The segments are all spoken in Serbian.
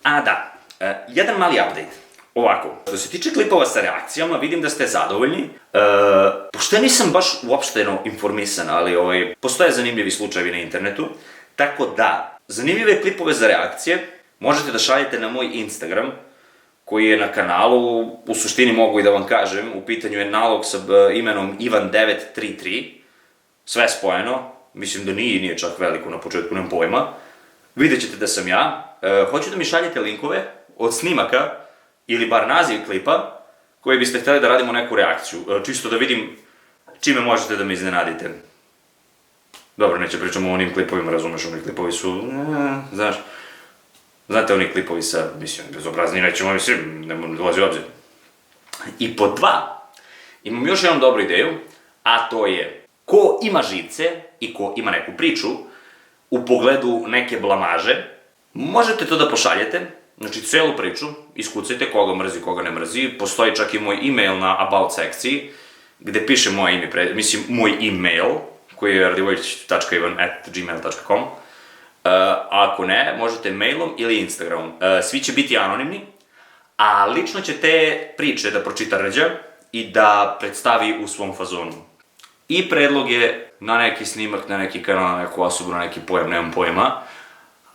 A da, jedan mali update. Ovako, što se tiče klipova sa reakcijama, vidim da ste zadovoljni. Pošto ja nisam baš uopšteno informisan, ali postoje zanimljivi slučajevi na internetu. Tako da, zanimljive klipove za reakcije možete da šaljete na moj Instagram, koji je na kanalu, u suštini mogu i da vam kažem, u pitanju je nalog sa imenom Ivan933, sve spojeno, mislim da nije čak veliko na početku, nemam pojma. Vidjet ćete da sam ja. Hoću da mi šaljete linkove od snimaka, ili bar naziv klipa, koji biste hteli da radimo neku reakciju, čisto da vidim čime možete da me iznenadite. Dobro, neće pričamo o onim klipovima, razumeš, oni klipovi su, znaš, znate oni klipovi sa, mislim, bezobrazni, nećemo, mislim, ne dolazi u obzir. I po 2, imam još jednu dobru ideju, a to je, ko ima živce i ko ima neku priču, u pogledu neke blamaže, možete to da pošaljete, znači celu priču, iskucajte koga mrzi, koga ne mrzi, postoji čak i moj email na About sekciji, gde piše moje ime, mislim, moj email, koji je radivojević.ivan@gmail.com. Ako ne, možete mailom ili Instagramom. Svi će biti anonimni, a lično će te priče da pročita Rđa i da predstavi u svom fazonu. I predlog je na neki snimak, na neki kanal, na neku osobu, na neki pojam, nemam pojma,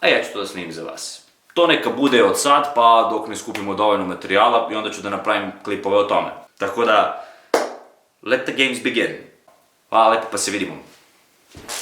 a ja ću to da snimim za vas. To neka bude od sad, pa dok ne skupimo dovoljno materijala i onda ću da napravim klipove o tome. Tako da, let the games begin. Hvala lepo, pa se vidimo.